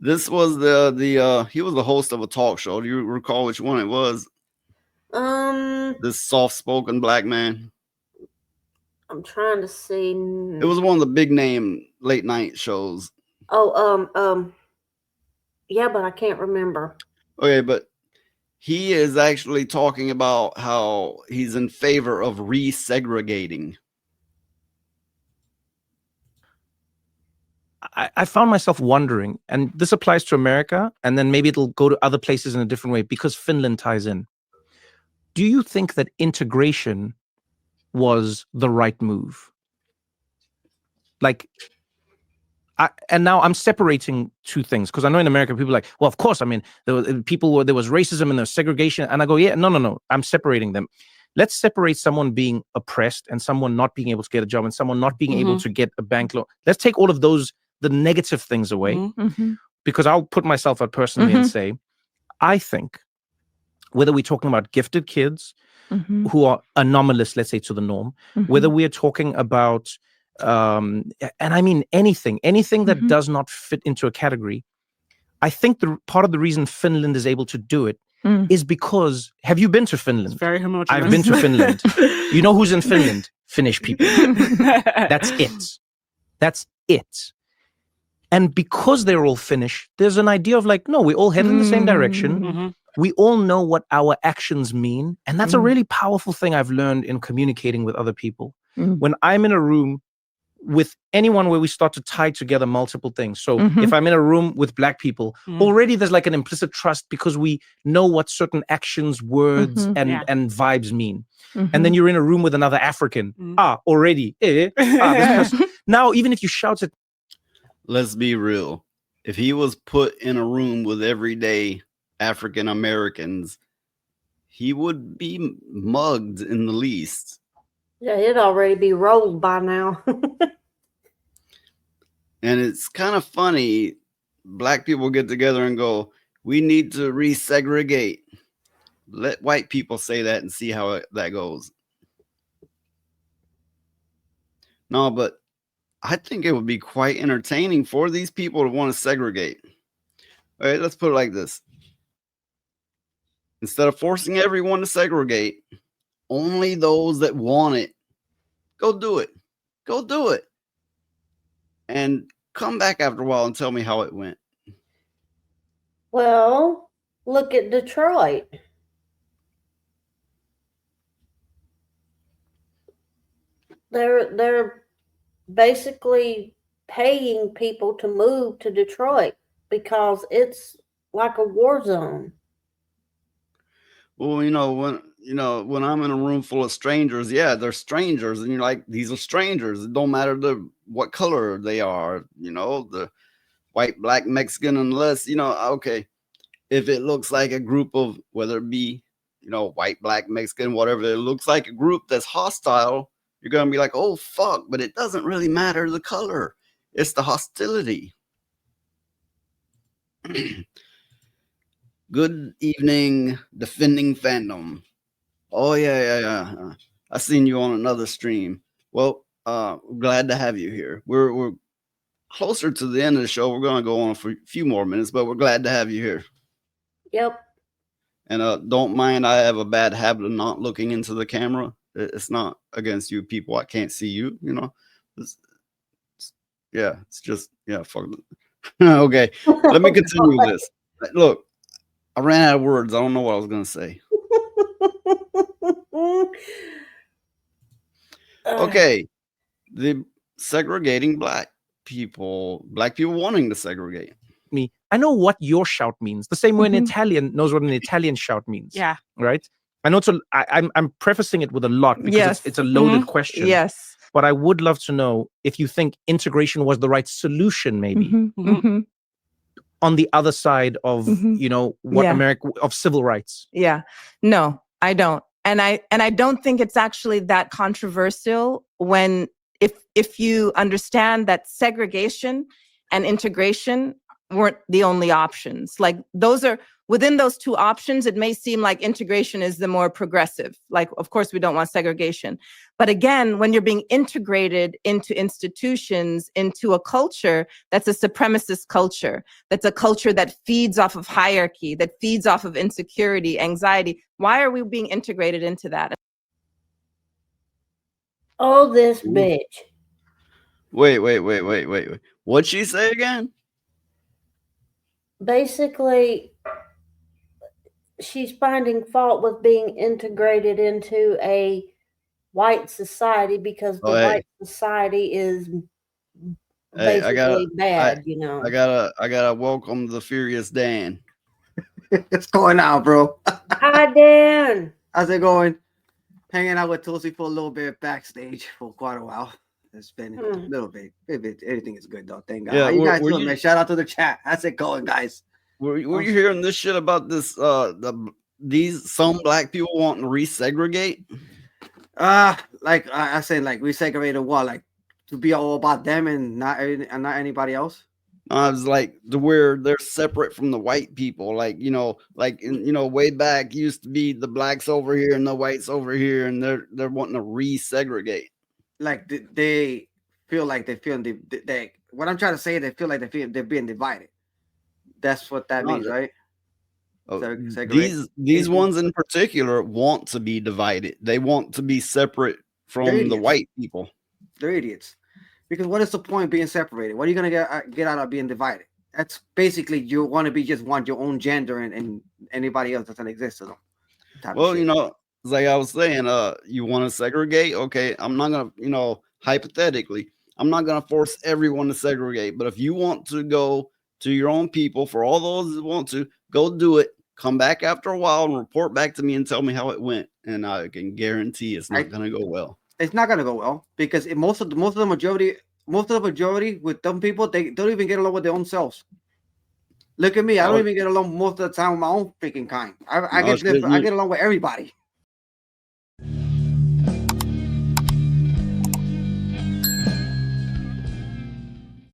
This was he was the host of a talk show. Do you recall which one it was? Um, This soft-spoken black man. I'm trying to see. It was one of the big name late night shows. Oh, yeah, but I can't remember. Okay, but he is actually talking about how he's in favor of resegregating. I found myself wondering, and this applies to America, and then maybe it'll go to other places in a different way because Finland ties in. Do you think that integration was the right move? Like, and now I'm separating two things because I know in America people are like, well, of course, I mean, there was racism and there's segregation, and I go, yeah, no, I'm separating them. Let's separate someone being oppressed and someone not being able to get a job and someone not being able to get a bank loan. Let's take all of those, the negative things away, because I'll put myself out personally and say, I think whether we're talking about gifted kids who are anomalous, let's say, to the norm, whether we are talking about and I mean anything that does not fit into a category, I think the part of the reason Finland is able to do it is because, have you been to Finland? It's very homogeneous. I've been to Finland. You know who's in Finland? Finnish people. That's it. And because they're all Finnish, there's an idea of like, no, we all head in the same direction. We all know what our actions mean. And that's a really powerful thing I've learned in communicating with other people. When I'm in a room with anyone where we start to tie together multiple things. So if I'm in a room with black people, already there's like an implicit trust because we know what certain actions, words, and vibes mean. And then you're in a room with another African. Already. This person. Now, even if you shout it. Let's be real. If he was put in a room with everyday African Americans, he would be mugged in the least. Yeah, it'd already be rolled by now. And it's kind of funny. Black people get together and go, we need to resegregate. Let white people say that and see how that goes. No, but I think it would be quite entertaining for these people to want to segregate. All right, let's put it like this. Instead of forcing everyone to segregate, only those that want it, go do it. Go do it. And come back after a while and tell me how it went. Well, look at Detroit. They're basically paying people to move to Detroit because it's like a war zone. Well, when I'm in a room full of strangers, yeah, they're strangers, and you're like, these are strangers. It don't matter what color they are, the white, black, Mexican, unless, okay, if it looks like a group of, whether it be, white, black, Mexican, whatever, it looks like a group that's hostile, you're going to be like, oh, fuck, but it doesn't really matter the color. It's the hostility. Good evening, defending fandom. Oh, yeah. I seen you on another stream. Well, glad to have you here. We're closer to the end of the show. We're going to go on for a few more minutes, but we're glad to have you here. Yep. And don't mind, I have a bad habit of not looking into the camera. It's not against you people. I can't see you, It's just, fuck it. Okay, let me continue this. Look, I ran out of words. I don't know what I was going to say. Okay, the segregating black people wanting to segregate. Me, I know what your shout means. The same way an Italian knows what an Italian shout means. Yeah. Right? I know I'm prefacing it with a lot because it's a loaded question. Yes. But I would love to know if you think integration was the right solution, maybe. On the other side of, America, of civil rights. Yeah. No, I don't. And I don't think it's actually that controversial when if you understand that segregation and integration weren't the only options. Like those are within those two options, it may seem like integration is the more progressive. Like, of course, we don't want segregation. But again, when you're being integrated into institutions, into a culture that's a supremacist culture, that's a culture that feeds off of hierarchy, that feeds off of insecurity, anxiety, why are we being integrated into that? Oh, this Ooh. bitch. Wait. What'd she say again? Basically, she's finding fault with being integrated into a white society because the Oh, hey, white society is hey, I basically bad, gotta welcome the Furious Dan. What's going on, bro? Hi, Dan. How's it going? Hanging out with Tulsi for a little bit backstage for quite a while. It's been a little bit. Everything is good though. Thank God. Yeah, How you guys were doing, you man? Shout out to the chat. How's it going, guys? were you hearing this shit about this? These some black people wanting to resegregate. Like I said, like we segregated what, like to be all about them and not anybody else. I was like to where they're separate from the white people, like way back used to be the blacks over here and the whites over here, and they're wanting to resegregate. Like they feel like they what I'm trying to say, they feel like they're being divided. That's what that means, right? These ones in particular want to be divided. They want to be separate from the white people. They're idiots. Because what is the point of being separated? What are you gonna get out of being divided? That's basically you want to be just want your own gender and anybody else doesn't exist to them. Well, like I was saying, you want to segregate? Okay, I'm not gonna, hypothetically, I'm not gonna force everyone to segregate. But if you want to go to your own people, for all those that want to, go do it. Come back after a while and report back to me and tell me how it went. And I can guarantee it's not gonna go well. It's not gonna go well because most of the majority with them people, they don't even get along with their own selves. Look at me, I don't even get along most of the time with my own freaking kind. I get along with everybody.